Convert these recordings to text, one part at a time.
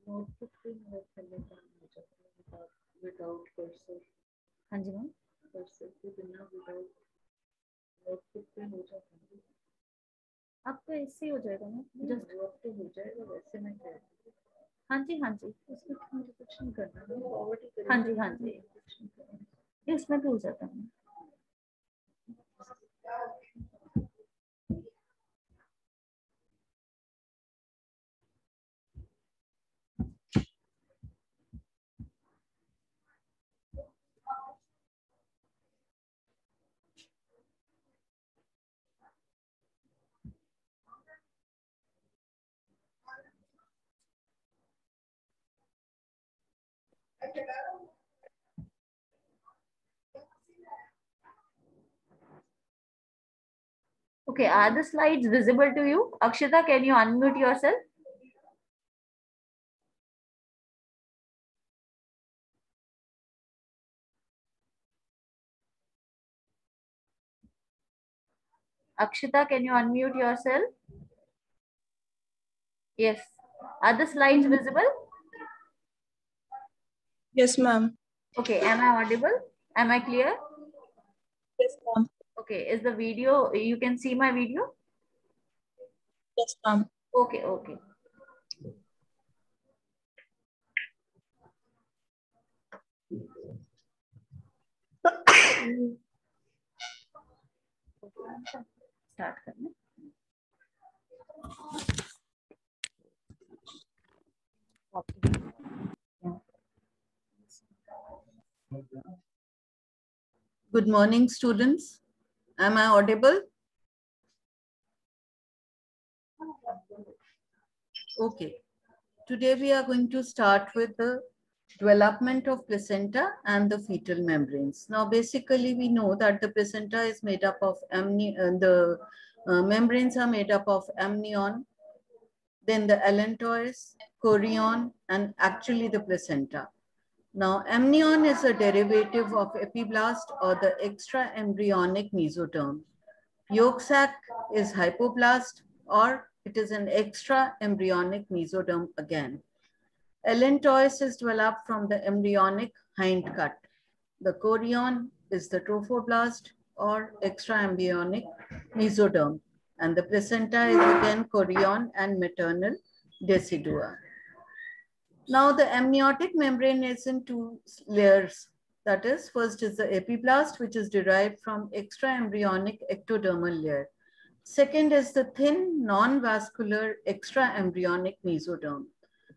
Notebook पे मेरा पहले काम हो जाता है विदाउट कर्सर। हाँ जी मैम, कर्सर के बिना विदाउट नोटबुक पे हो जाता है। अब तो ऐसे ही हो जाएगा ना, जस्ट वो अब तो हो जाएगा वैसे मैं कह रही हूँ। हाँ जी हाँ जी, उसमें तो मुझे कुछ नहीं करना है, फॉरवर्ड ही करेंगे। हाँ जी हाँ जी, कुछ नहीं करना, इसमें भी हो जाता है। Okay, are the slides visible to you? Akshita, can you unmute yourself? Akshita, can you unmute yourself? Yes. Are the slides visible? Yes, ma'am. Okay, am I audible? Am I clear? Yes, ma'am. Okay, is the video, you can see my video? Yes, ma'am. Okay, okay. Start करना. Good morning, students. Am I audible? Okay. Today we are going to start with the development of placenta and the fetal membranes. Now, basically, we know that the placenta is made up of membranes are made up of amnion, then the allantois, chorion, and actually the placenta. Now, amnion is a derivative of epiblast or the extra-embryonic mesoderm. Yolk sac is hypoblast or it is an extra-embryonic mesoderm again. Allantois is developed from the embryonic hindgut. The chorion is the trophoblast or extra-embryonic mesoderm. And the placenta is again chorion and maternal decidua. Now the amniotic membrane is in two layers. That is, first is the epiblast, which is derived from extraembryonic ectodermal layer. Second is the thin, non-vascular extraembryonic mesoderm.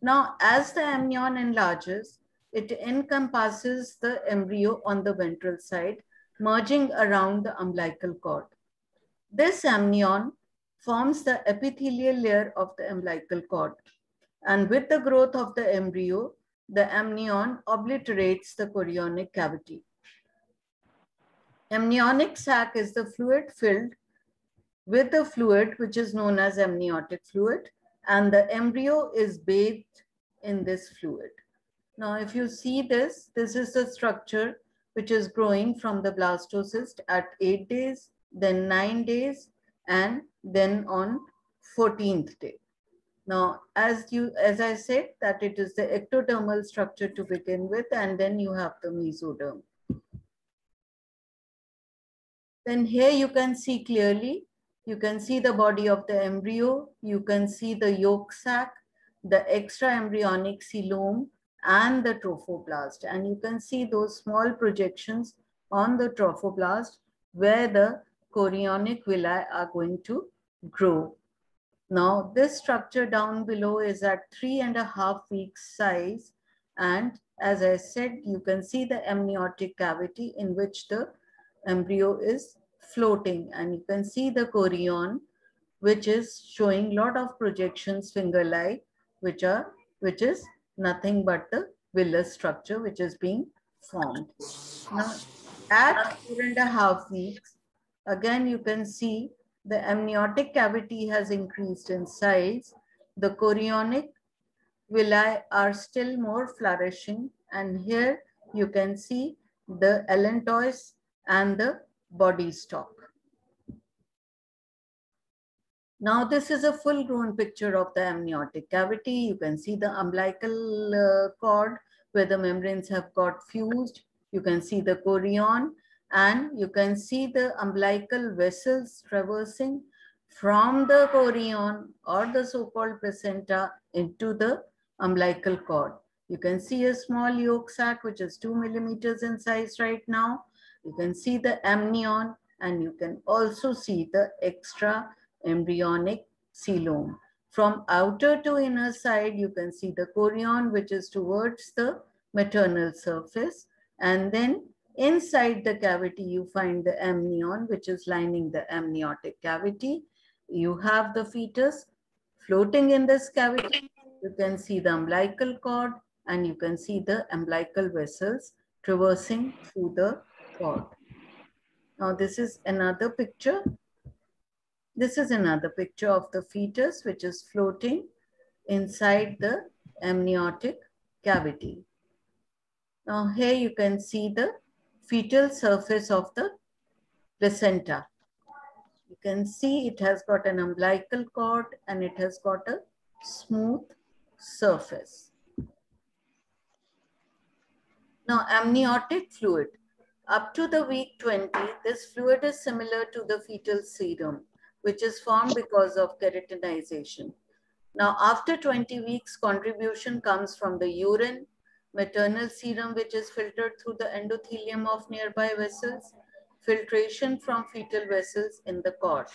Now, as the amnion enlarges, it encompasses the embryo on the ventral side, merging around the umbilical cord. This amnion forms the epithelial layer of the umbilical cord. And with the growth of the embryo, the amnion obliterates the chorionic cavity. Amniotic sac is the fluid filled with the fluid which is known as amniotic fluid, and the embryo is bathed in this fluid. Now, if you see this, this is the structure which is growing from the blastocyst at 8 days, then 9 days, and then on 14th day. Now, as I said, that it is the ectodermal structure to begin with, and then you have the mesoderm. Then here you can see clearly, you can see the body of the embryo, you can see the yolk sac, the extraembryonic coelom, and the trophoblast. And you can see those small projections on the trophoblast where the chorionic villi are going to grow. Now, this structure down below is at 3.5 weeks size. And as I said, you can see the amniotic cavity in which the embryo is floating. And you can see the chorion, which is showing lot of projections finger-like, which is nothing but the villus structure which is being formed. Now, at 4.5 weeks, again you can see the amniotic cavity has increased in size. The chorionic villi are still more flourishing, and here you can see the allantois and the body stalk. Now this is a full-grown picture of the amniotic cavity. You can see the umbilical cord where the membranes have got fused. You can see the chorion, and you can see the umbilical vessels traversing from the chorion or the so-called placenta into the umbilical cord. You can see a small yolk sac which is 2 millimeters in size right now. You can see the amnion, and you can also see the extra embryonic coelom. From outer to inner side, you can see the chorion, which is towards the maternal surface. And then inside the cavity, you find the amnion, which is lining the amniotic cavity. You have the fetus floating in this cavity. You can see the umbilical cord, and you can see the umbilical vessels traversing through the cord. Now, this is another picture. This is another picture of the fetus which is floating inside the amniotic cavity. Now here you can see the fetal surface of the placenta. You can see it has got an umbilical cord and it has got a smooth surface. Now amniotic fluid. Up to the week 20, this fluid is similar to the fetal serum, which is formed because of keratinization. Now, after 20 weeks, contribution comes from the urine, maternal serum, which is filtered through the endothelium of nearby vessels, filtration from fetal vessels in the cord.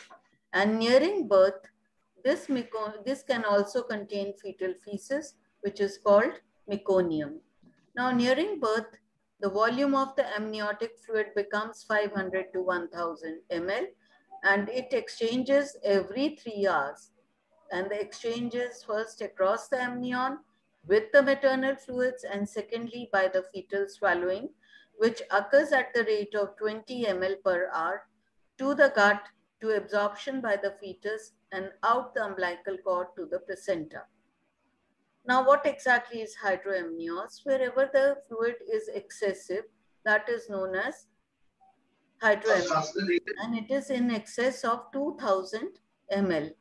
And nearing birth, this can also contain fetal feces, which is called meconium. Now, nearing birth, the volume of the amniotic fluid becomes 500 to 1000 ml, and it exchanges every 3 hours. And the exchange is first across the amnion with the maternal fluids, and secondly by the fetal swallowing, which occurs at the rate of 20 ml per hour to the gut, to absorption by the fetus, and out the umbilical cord to the placenta. Now, what exactly is hydroamnios? Wherever the fluid is excessive, that is known as hydroamnios, and it is in excess of 2000 ml.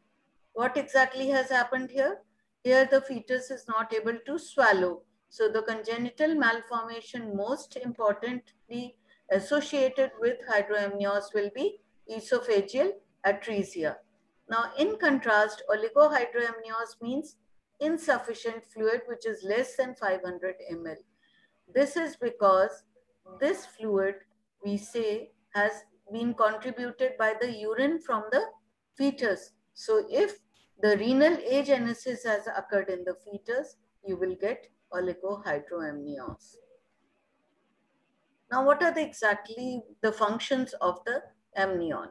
What exactly has happened here? Here the fetus is not able to swallow. So the congenital malformation most importantly associated with hydroamnios will be esophageal atresia. Now in contrast, oligohydroamnios means insufficient fluid which is less than 500 ml. This is because this fluid, we say, has been contributed by the urine from the fetus. So if the renal agenesis has occurred in the fetus, you will get oligohydroamnios. Now, what are exactly the functions of the amnion?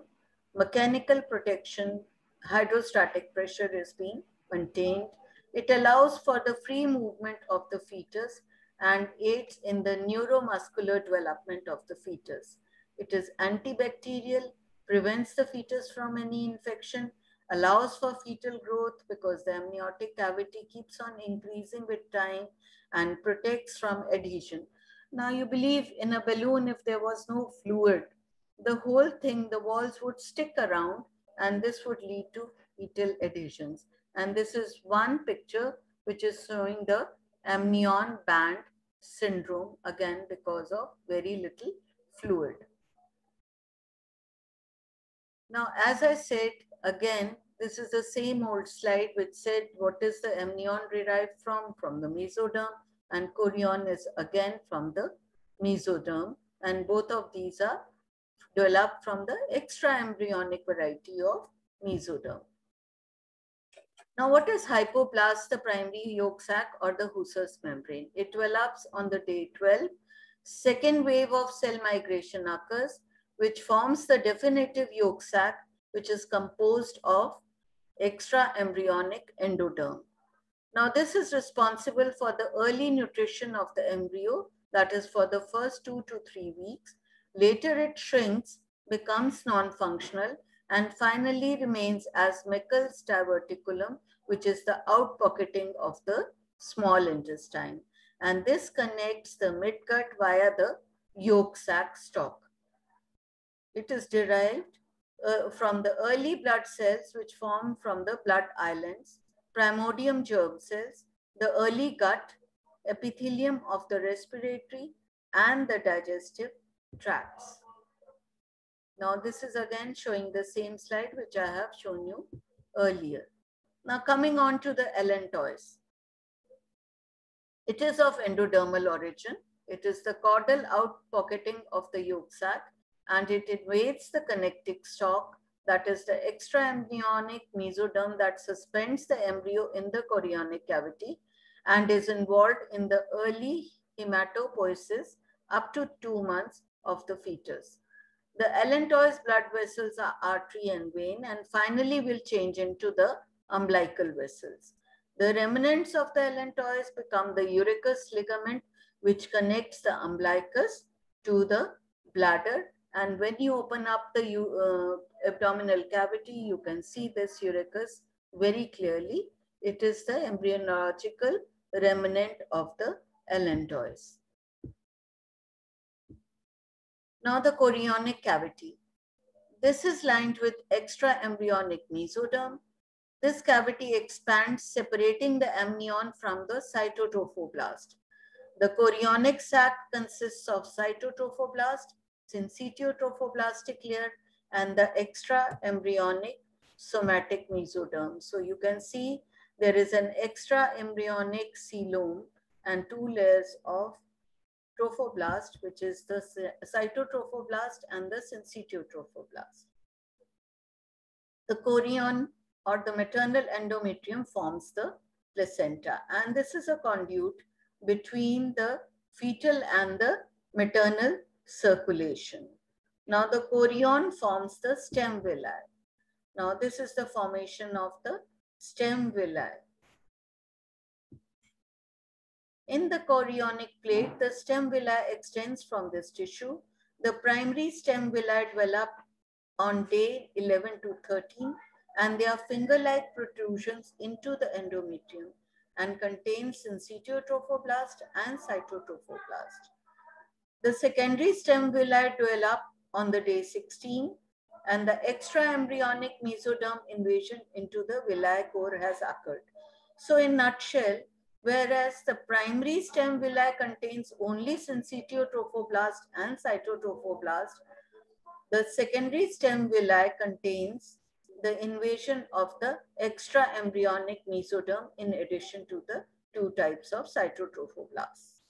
Mechanical protection, hydrostatic pressure is being maintained. It allows for the free movement of the fetus and aids in the neuromuscular development of the fetus. It is antibacterial, prevents the fetus from any infection, allows for fetal growth because the amniotic cavity keeps on increasing with time, and protects from adhesion. Now you believe in a balloon, if there was no fluid, the whole thing, the walls would stick around, and this would lead to fetal adhesions. And this is one picture which is showing the amnion band syndrome, again because of very little fluid. Now, as I said, again, this is the same old slide which said what is the amnion derived from the mesoderm, and chorion is again from the mesoderm, and both of these are developed from the extra embryonic variety of mesoderm. Now, what is hypoblast, the primary yolk sac or the Husser's membrane? It develops on the day 12. Second wave of cell migration occurs, which forms the definitive yolk sac, which is composed of extra embryonic endoderm. Now, this is responsible for the early nutrition of the embryo, that is for the first 2 to 3 weeks. Later it shrinks, becomes non-functional, and finally remains as Meckel's diverticulum, which is the outpocketing of the small intestine. And this connects the midgut via the yolk sac stalk. It is derived from the early blood cells which form from the blood islands, primordium germ cells, the early gut, epithelium of the respiratory and the digestive tracts. Now this is again showing the same slide which I have shown you earlier. Now coming on to the allantois. It is of endodermal origin. It is the caudal outpocketing of the yolk sac, and it invades the connecting stalk, that is the extraembryonic mesoderm that suspends the embryo in the chorionic cavity and is involved in the early hematopoiesis up to 2 months of the fetus. The allantois blood vessels are artery and vein, and finally will change into the umbilical vessels. The remnants of the allantois become the urachus ligament, which connects the umbilicus to the bladder. And when you open up the abdominal cavity, you can see this urachus very clearly. It is the embryological remnant of the allantois. Now the chorionic cavity. This is lined with extraembryonic mesoderm. This cavity expands, separating the amnion from the cytotrophoblast. The chorionic sac consists of cytotrophoblast, syncytiotrophoblastic layer, and the extraembryonic somatic mesoderm. So you can see there is an extraembryonic coelom and 2 layers of trophoblast, which is the cytotrophoblast and the syncytiotrophoblastic. The chorion or the maternal endometrium forms the placenta, and this is a conduit between the fetal and the maternal circulation. Now the chorion forms the stem villi. Now this is the formation of the stem villi. In the chorionic plate, the stem villi extends from this tissue. The primary stem villi develop on day 11 to 13, and they are finger-like protrusions into the endometrium and contain syncytiotrophoblastic and cytotrophoblast. The secondary stem villi develop on the day 16, and the extraembryonic mesoderm invasion into the villi core has occurred. So in nutshell, whereas the primary stem villi contains only syncytiotrophoblastic and cytotrophoblast, the secondary stem villi contains the invasion of the extraembryonic mesoderm in addition to the 2 types of cytotrophoblasts.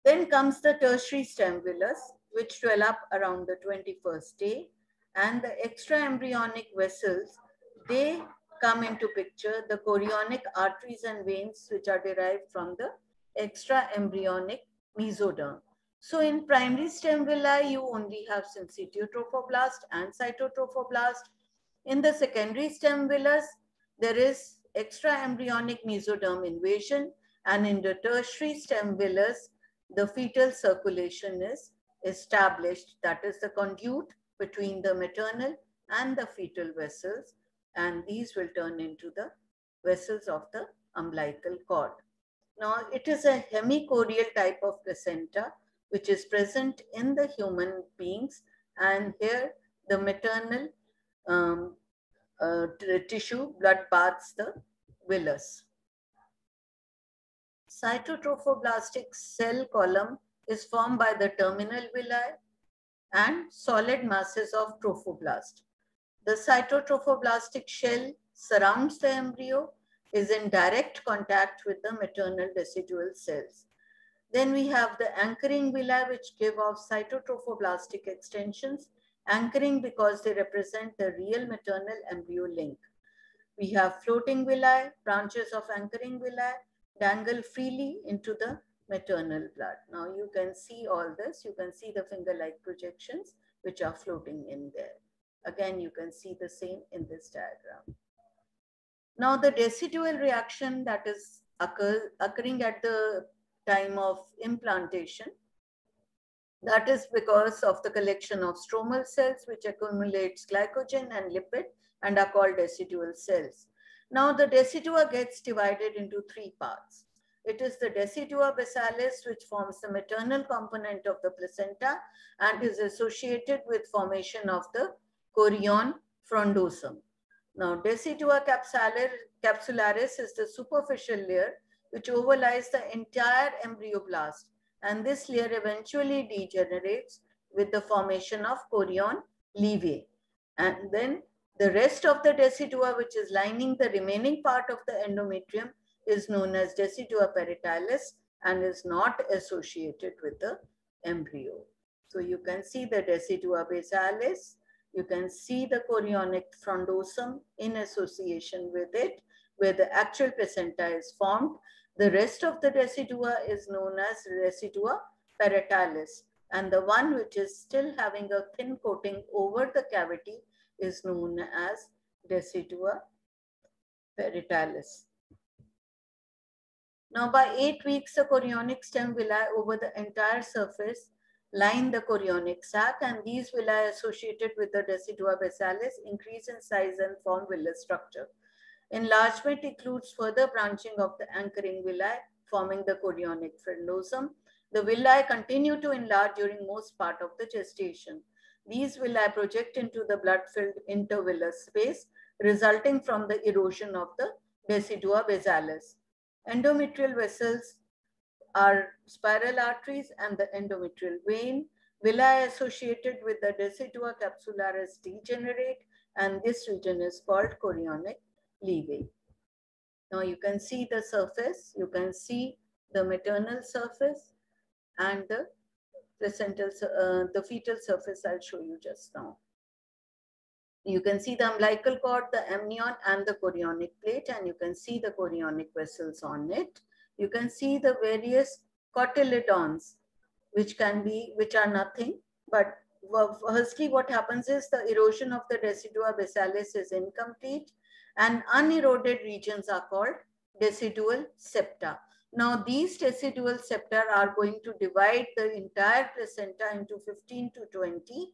Then comes the tertiary stem villus, which develop around the 21st day, and the extraembryonic vessels, they come into picture, the chorionic arteries and veins, which are derived from the extraembryonic mesoderm. So in primary stem villi, you only have syncytiotrophoblastic and cytotrophoblast. In the secondary stem villus, there is extraembryonic mesoderm invasion, and in the tertiary stem villus, the fetal circulation is established. That is the conduit between the maternal and the fetal vessels, and these will turn into the vessels of the umbilical cord. Now, it is a hemichorial type of placenta which is present in the human beings, and here the maternal tissue blood baths the villus. Cytotrophoblastic cell column is formed by the terminal villi and solid masses of trophoblast. The cytotrophoblastic shell surrounds the embryo, is in direct contact with the maternal decidual cells. Then we have the anchoring villi, which give off cytotrophoblastic extensions, anchoring because they represent the real maternal embryo link. We have floating villi, branches of anchoring villi dangle freely into the maternal blood. Now you can see all this. You can see the finger-like projections which are floating in there. Again, you can see the same in this diagram. Now the decidual reaction that is occurring at the time of implantation, that is because of the collection of stromal cells which accumulates glycogen and lipid and are called decidual cells. Now the decidua gets divided into 3 parts. It is the decidua basalis, which forms the maternal component of the placenta and is associated with formation of the chorion, frondosum. Now, decidua capsularis is the superficial layer which overlies the entire embryoblast, and this layer eventually degenerates with the formation of chorion levae. And then the rest of the decidua, which is lining the remaining part of the endometrium, is known as decidua paritalis and is not associated with the embryo. So you can see the decidua basalis, you can see the chorionic frondosum in association with it, where the actual placenta is formed. The rest of the decidua is known as decidua paritalis, and the one which is still having a thin coating over the cavity is known as decidua paritalis. Now, by 8 weeks, the chorionic stem villi over the entire surface line the chorionic sac, and these villi associated with the decidua basalis increase in size and form villus structure. Enlargement includes further branching of the anchoring villi, forming the chorionic frondosum. The villi continue to enlarge during most part of the gestation. These villi project into the blood-filled intervillous space, resulting from the erosion of the decidua basalis. Endometrial vessels are spiral arteries and the endometrial vein. Villi associated with the decidua capsularis degenerate, and this region is called chorionic levae. Now you can see the surface, you can see the maternal surface and the placental, the fetal surface I'll show you just now. You can see the umbilical cord, the amnion and the chorionic plate, and you can see the chorionic vessels on it. You can see the various cotyledons, which are nothing, but firstly what happens is the erosion of the decidua basalis is incomplete, and uneroded regions are called decidual septa. Now these decidual septa are going to divide the entire placenta into 15 to 20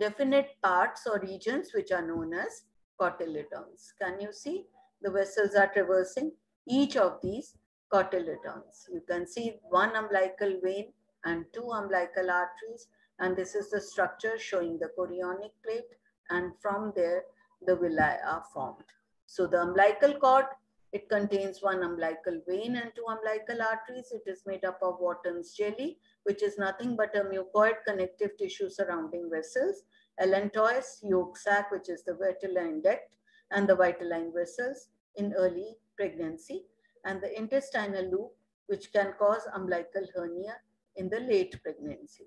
definite parts or regions which are known as cotyledons. Can you see? The vessels are traversing each of these cotyledons. You can see one umbilical vein and two umbilical arteries, and this is the structure showing the chorionic plate, and from there the villi are formed. So the umbilical cord, it contains one umbilical vein and two umbilical arteries. It is made up of Wharton's jelly, which is nothing but a mucoid connective tissue surrounding vessels, allantois, yolk sac, which is the vitelline duct, and the vitelline vessels in early pregnancy, and the intestinal loop, which can cause umbilical hernia in the late pregnancy.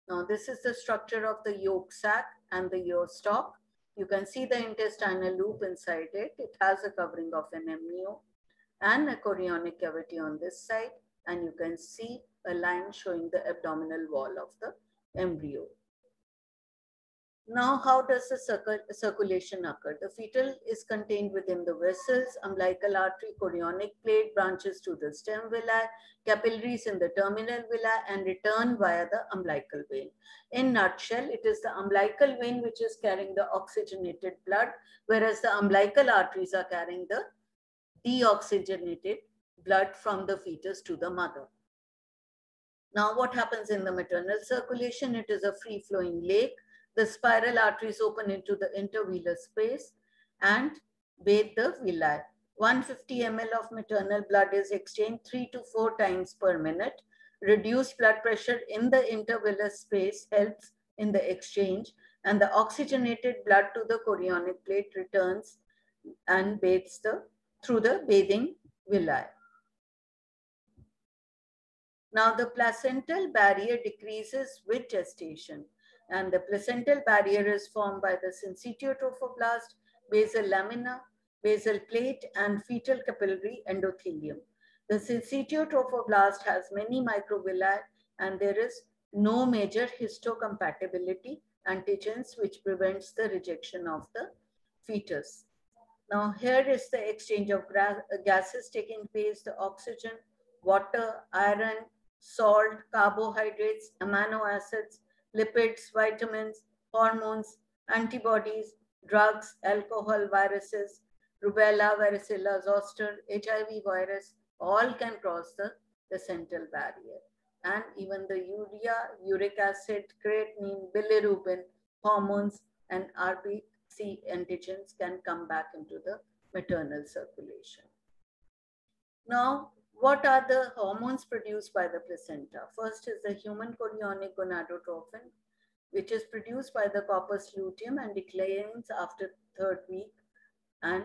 Now, this is the structure of the yolk sac and the yolk stalk. You can see the intestinal loop inside it. It has a covering of an amnio and a chorionic cavity on this side, and you can see a line showing the abdominal wall of the embryo. Now, how does the circulation occur? The fetal is contained within the vessels, umbilical artery, chorionic plate, branches to the stem villi, capillaries in the terminal villi, and return via the umbilical vein. In nutshell, it is the umbilical vein which is carrying the oxygenated blood, whereas the umbilical arteries are carrying the deoxygenated blood from the fetus to the mother. Now, what happens in the maternal circulation? It is a free-flowing lake. The spiral arteries open into the intervillous space and bathe the villi. 150 ml of maternal blood is exchanged 3 to 4 times per minute. Reduced blood pressure in the intervillous space helps in the exchange, and the oxygenated blood to the chorionic plate returns and bathes through the bathing villi. Now, the placental barrier decreases with gestation, and the placental barrier is formed by the syncytial trophoblast, basal lamina, basal plate, and fetal capillary endothelium. The syncytial trophoblast has many microvilli, and there is no major histocompatibility antigens which prevents the rejection of the fetus. Now, here is the exchange of gases taking place: the oxygen, water, iron, salt, carbohydrates, amino acids, lipids, vitamins, hormones, antibodies, drugs, alcohol, viruses, rubella, varicella zoster, HIV virus, all can cross the placental barrier. And even the urea, uric acid, creatinine, bilirubin, hormones, and RBC antigens can come back into the maternal circulation. Now, what are the hormones produced by the placenta? First is the human chorionic gonadotrophin, which is produced by the corpus luteum and declines after third week, and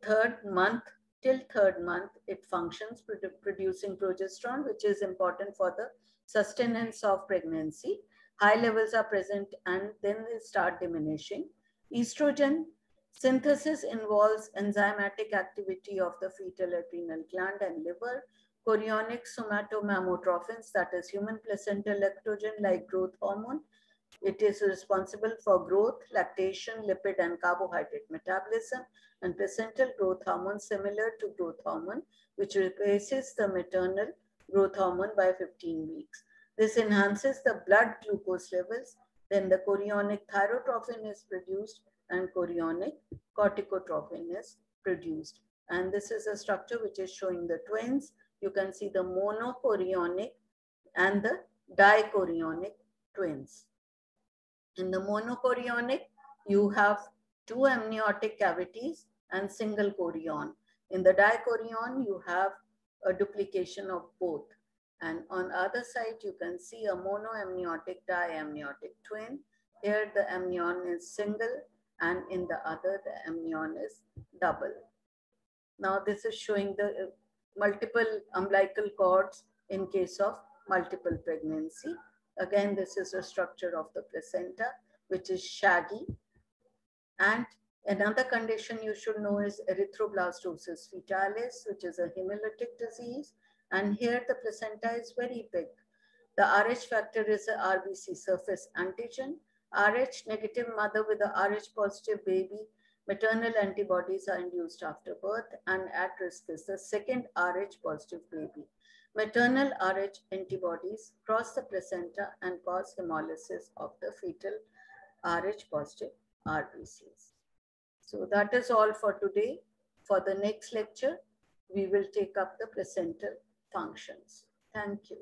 third month, till third month, it functions producing progesterone, which is important for the sustenance of pregnancy. High levels are present and then they start diminishing. Estrogen synthesis involves enzymatic activity of the fetal adrenal gland and liver. Chorionic somatomammotropins, that is human placental lactogen-like growth hormone. It is responsible for growth, lactation, lipid and carbohydrate metabolism, and placental growth hormone similar to growth hormone, which replaces the maternal growth hormone by 15 weeks. This enhances the blood glucose levels. Then the chorionic thyrotrophin is produced and chorionic corticotrophin is produced. And this is a structure which is showing the twins. You can see the monochorionic and the dichorionic twins. In the monochorionic, you have two amniotic cavities and single chorion. In the dichorion, you have a duplication of both. And on the other side, you can see a monoamniotic, diamniotic twin. Here the amnion is single, and in the other, the amnion is double. Now this is showing the multiple umbilical cords in case of multiple pregnancy. Again, this is the structure of the placenta, which is shaggy. And another condition you should know is erythroblastosis fetalis, which is a hemolytic disease. And here the placenta is very big. The Rh factor is a RBC surface antigen. Rh negative mother with a Rh positive baby, maternal antibodies are induced after birth, and at risk is the second Rh positive baby. Maternal Rh antibodies cross the placenta and cause hemolysis of the fetal Rh positive RBCs. So that is all for today. For the next lecture, we will take up the placental functions. Thank you.